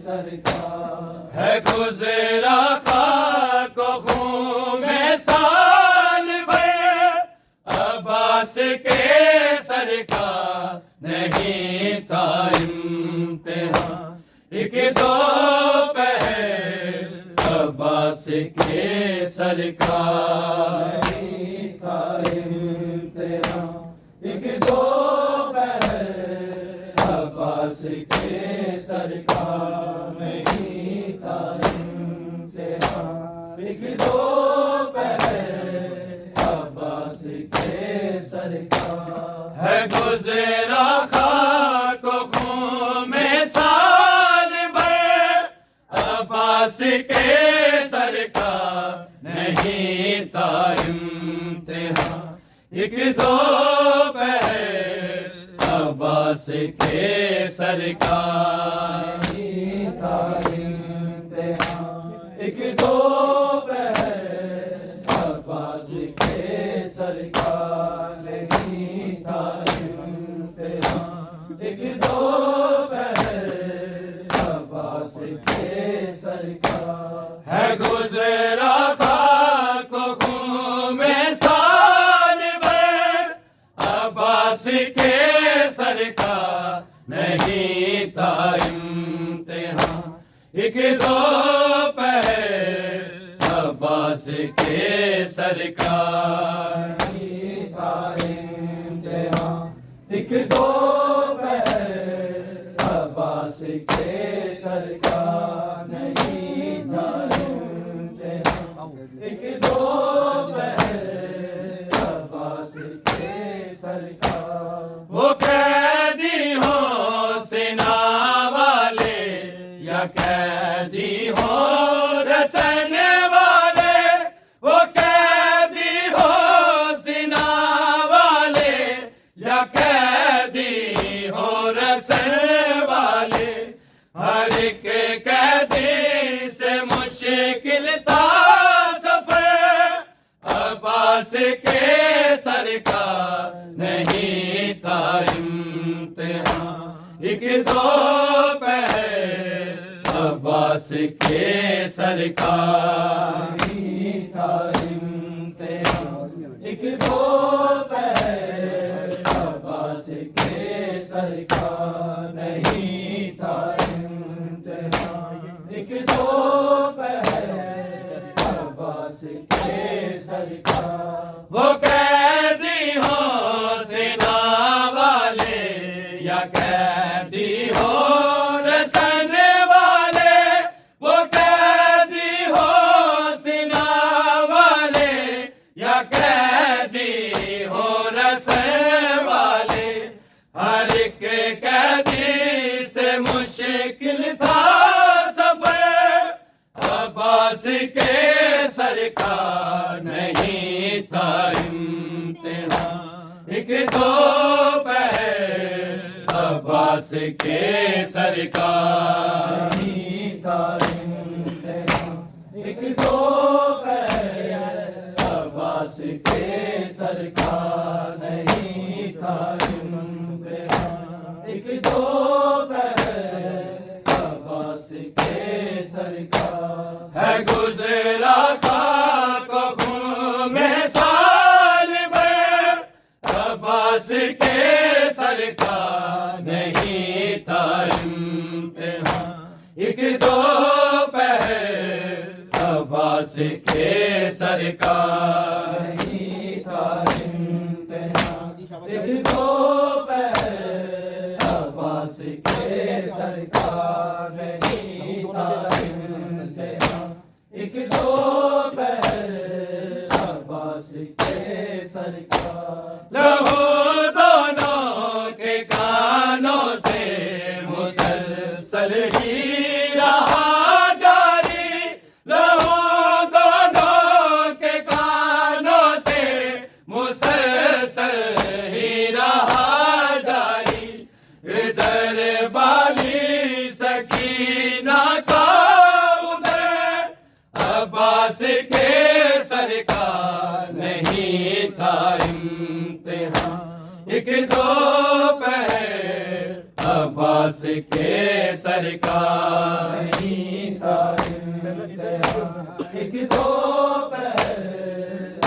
سرکار ہے گزرا خاک و خون میں سال بھر، عباس کے سرکار نہیں تھا امتحان ایک دو پہر، عباس کے سرکار نہیں تھا امتحان ایک دو پہر، عباس کے سرکار نہیں تھا امتحان ایک دو پہر، عباس کے سرکار ہے گزرا خاک و خون میں سال بھر، عباس کے سرکار نہیں تھا امتحان ایک دو پہر، عباس کے سرکار نہیں تھا امتحان ایک دو پہر، عباس کے سرکار نہیں تھا امتحان ایک دو پہر، عباس کے سرکار ہے گزرا خاک و خون میں سال بھر، عباس کے سرکار نہیں تھا امتحان ایک دو پہر، عباس کے سرکار نہیں تھا امتحان ایک دو پہر، عباس کے سرکار نہیں تھا امتحان ایک دو پہر، عباس کے سرکار وہ قیدی ہو سینا والے یا قیدی ہو رسن والے، وہ قیدی ہو سینا والے یا قیدی ہو رسن والے، ہر ایک قیدی سے مشکل تھا سفر، عباس کے سرکار نہیں تھا امتحان ایک دو پہر، عباس کے سرکار نہیں تھا امتحان ایک دو پہر، عباس کے سرکار نہیں تھا امتحان ایک دو پہر، عباس کے سرکار وہ قیدی ہو سینا والے یا قیدی ہو رسن والے، وہ قیدی ہو سینا والے یا قیدی ہو رسن والے، ہر ایک قیدی سے مشکل تھا سفر، عباس کے سرکار نہیں تھا امتحان ایک دو پہر، عباس کے سرکار نہیں تھا امتحان ایک دو پہر، عباس کے سرکار نہیں تھا امتحان ایک دو پہر، عباس کے سرکار ہے گزرا خاک و خون میں سال بھر، عباس کے سرکار نہیں تھا امتحان ایک دو پہر، عباس کے سرکار نہیں تھا امتحان ایک دو پہر، عباس کے سرکار نہیں تھا امتحان ایک دو پہر، عباس کے سرکار لہو دونوں کے کانوں سے مسلسل ہی رہا جاری، لہو دونوں کے کانوں سے مسلسل ہی رہا جاری، ادھر بالی سکینہ کا ادھر، عباس کے سرکار نہیں تھا امتحان ایک دو پہر، عباس عباس کے سرکار نہیں تھا امتحان ایک دو پہر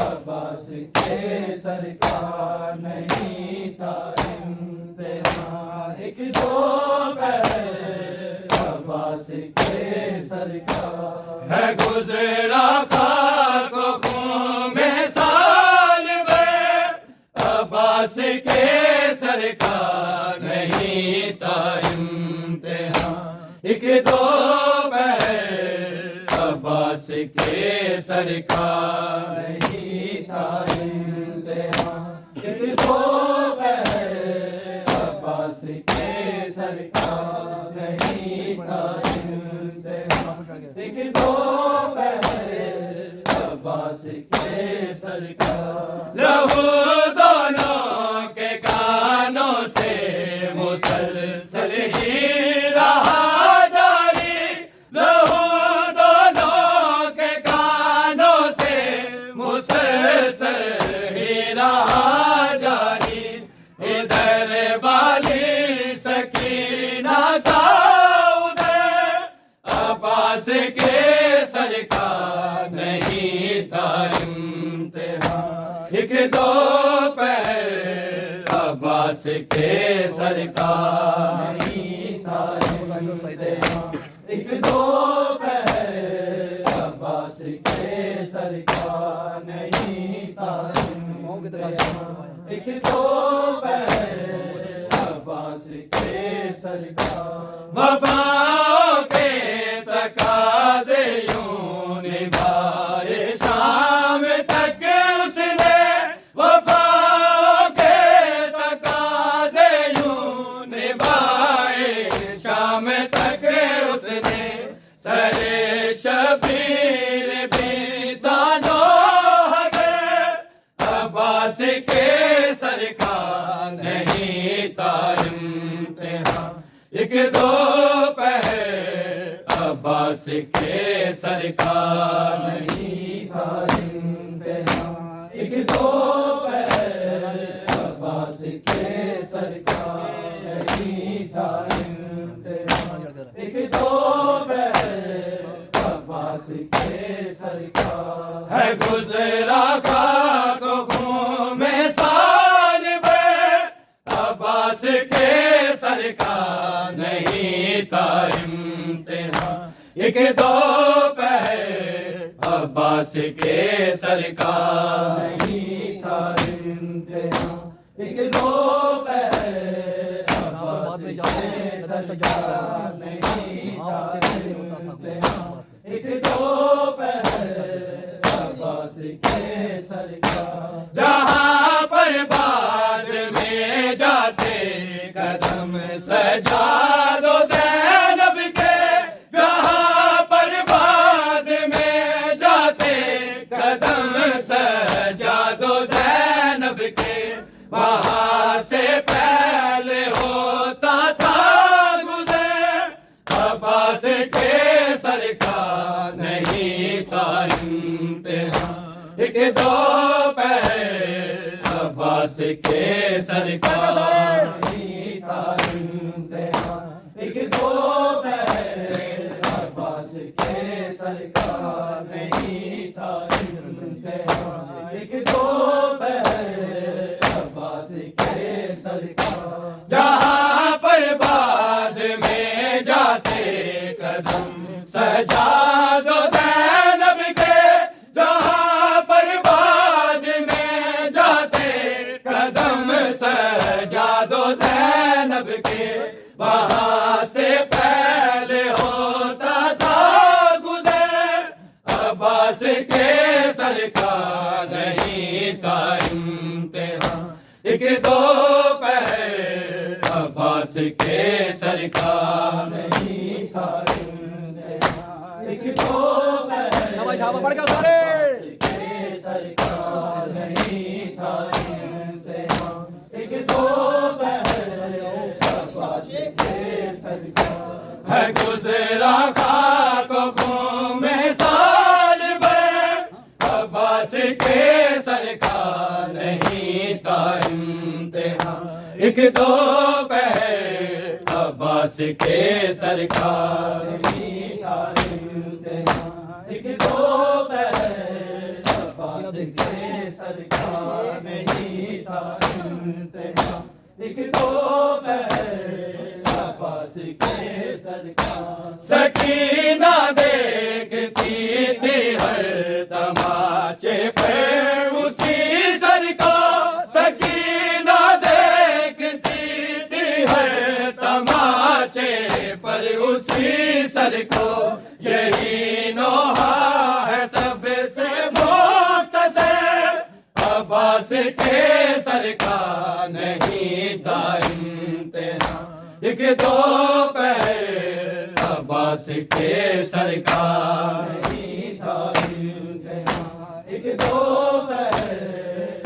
عباس کے سرکار نہیں تھا امتحان ایک دو پہر عباس کے سرکار ہے گزرا خاک و خون میں سال بھر عباس کے سرکار نہیں تھا امتحان ایک دو پہر عباس کے سرکار نہیں تھا امتحان ایک دو پہر عباس کے سرکار نہیں تھا امتحان ایک دو پہر عباس کے سرکار لہو دونوں کے کانوں سے مسلسل ہی رہا جاری لہو دونوں کے کانوں سے مسلسل ہی رہا جاری ادھر والی سکینہ کا ادھر عباس کے سرکار نہیں تھا امتحان ایک دو پہر عباس کے سرکار نہیں تھا امتحان ایک دو پہر عباس کے سرکار نہیں تھا امتحان ایک دو پہر عباس کے سرکار وفا کے تقاضے یوں نبھائے شام تک اس نے وفا کے تقاضے یوں نبھائے شام تک اس نے سر شبیر بھی دانوں ہے عباس کے سرکار نہیں تھا امتحان ایک دو پہر عباس کے سرکار نہیں تھا امتحان ایک دو پہر عباس کے سرکار نہیں تھا امتحان ایک دو پہر عباس کے سرکار ہے گزرا خاک و خون میں سال بھر عباس کے سرکار نہیں تھا امتحان ایک دو پہر عباس کے سرکار نہیں تھا امتحان ایک دو پہر عباس کے سرکار نہیں تھا امتحان ایک دو پہر عباس کے سرکار جہاں پر بعد میں جاتے قدم سجا دو زینب کے جہاں پر بعد میں جاتے قدم سجا دو زینب کے وہاں سے پہلے ہوتا تھا گزر عباس کے سرکار نہیں تھا امتحان ایک دو پہر عباس کے سرکار نہیں تھا امتحان ایک دو پہر عباس کے سرکار نہیں تھا امتحان ایک دو پہر عباس کے سرکار جہاں پر بعد میں جاتے قدم سجا دو زینب کے جہاں پر بعد میں جاتے قدم سجا دو زینب کے وہاں سے پہلے ہوتا تھا گزر عباس کے سرکار نہیں تھا امتحان ایک دو پہر عباس کے سرکار نہیں تھا امتحان ایک دو پہر عباس کے سرکار نہیں تھا امتحان ایک دو پہر عباس کے سرکار ہے گزرا خاک و خون میں سال بھر عباس کے سرکار نہیں تھا امتحان ایک دو پہر عباس عباس کے سرکار نہیں تھا امتحان ایک دو پہر عباس کے سرکار نہیں تھا امتحان ایک دو پہر عباس کے سرکار سکینہ دیکھتی تھی ہر تماچے پر اسی سر کو سکینہ دیکھتی تھی ہر تماچے پر اسی سر کو یہی نوحہ ہے سب سے مختصر عباس کے سر کا نہیں تھا امتحان ایک دو پہر عباس کے سرکار نہیں تھا امتحان ایک دو پہر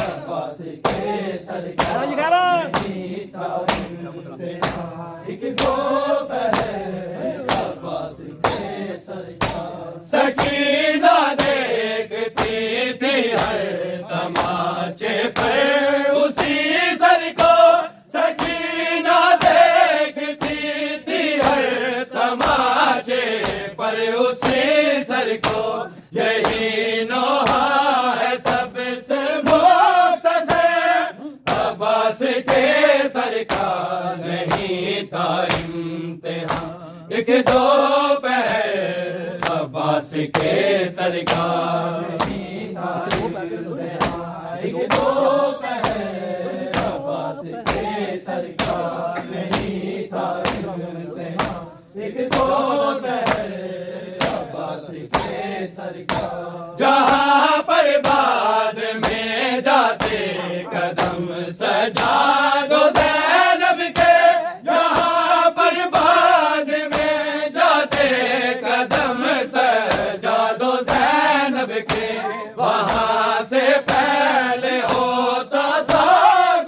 عباس کے سرکار نہیں تھا امتحان ایک دو پہر عباس کے سرکار سکینہ دیکھتی تھی ہر تماچے پر اسی سر کو سکینہ دیکھتی تھی ہر تماچے پر اسی سر کو یہی نوحہ ہے سب سے مختصر عباس کے سر کا نہیں تھا امتحان ایک دو پہر عباس کے سرکار نہیں تھا امتحان ایک دو پہر عباس کے سرکار نہیں تھا امتحان ایک دو پہر عباس کے سرکار جہاں پر بعد میں جاتے قدم سجا دو زینب کے جہاں پر بعد میں جاتے قدم سجا دو زینب کے وہاں سے پہلے ہوتا تھا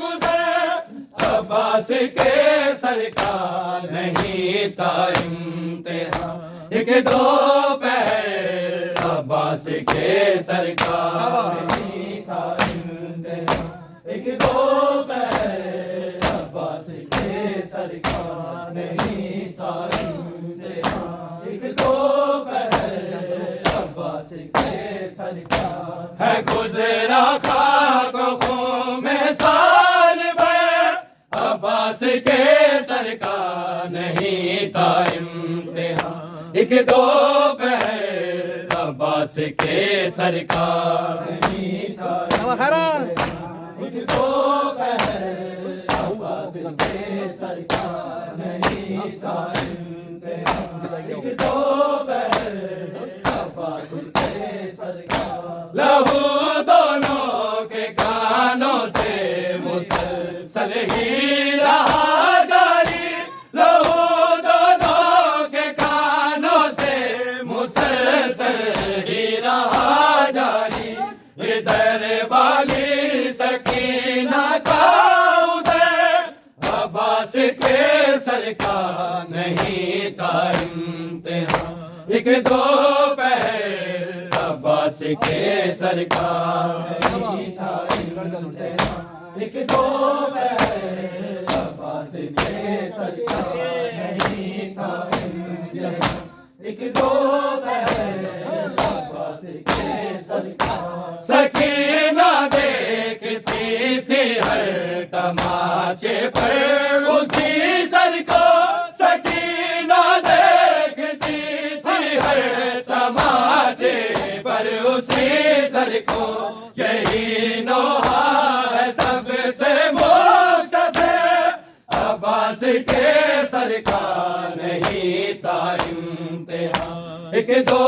گزر عباس کے سر کا نہیں تھا امتحان ایک دو پہر عباس کے سرکار نہیں تھا امتحان ایک دو پہر عباس کے سرکار نہیں تھا امتحان ایک دو پہر عباس کے سرکار ہے گزرا خاک و خون میں سال بھر عباس کے سرکار نہیں تھا امتحان ایک دو پہر عباس کے سرکار نہیں تھا امتحان ایک دو پہر عباس کے سرکار نہیں تھا امتحان ایک دو پہر عباس کے سرکار لہو دونوں کے کانوں سے مسلسل ہی رہا جاری لہو دونوں کے کانوں سے مسلسل ہی رہا جاری ادھر والی سکینہ کا ادھر عباس کے سر کا نہیں تھا امتحان ایک دو پہر عباس کے سرکار نہیں تھا امتحان ایک دو پہر عباس کے سرکار نہیں تھا امتحان ایک دو پہر عباس کے سرکار سکینہ دیکھتی تھی ہر تماچے پر اسی سر کو سکینہ دیکھتی تھی ہر تماچے پر اسی سر کو یہی نوحہ ہے سب سے مختصر عباس کے سر کا نہیں تھا امتحان ایک دو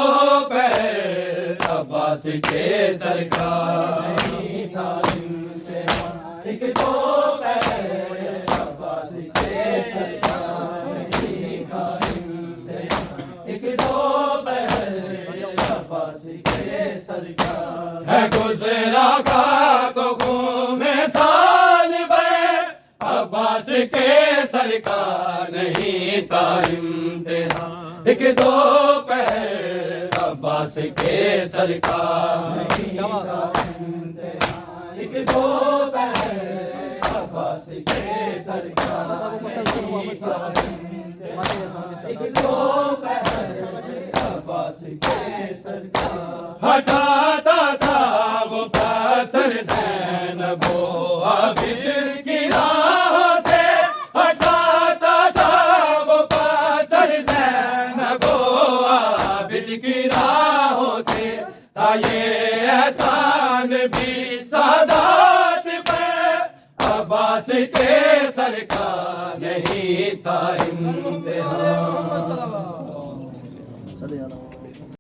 پہر عباس کے سرکار نہیں تھا امتحان ایک دو پہر عباس کے سرکار نہیں تھا امتحان ایک دو پہر عباس کے سرکار ہے گزرا خاک و خون میں سال بھر عباس کے سر کا نہیں تھا امتحان ایک دو پہر عباس کے سرکار نہیں تھا امتحان ایک دو پہر عباس کے سرکار نہیں تھا امتحان ایک دوپہر عباس کے سرکار ہٹاتا تھا وہ پتھر زینب و عابد کی راہوں سے، ہٹاتا تھا وہ پتھر زینب و عابد کی راہوں سے، تھا یہ احسان بھی سادات پر، عباس کے سر کا نہیں تھا امتحان۔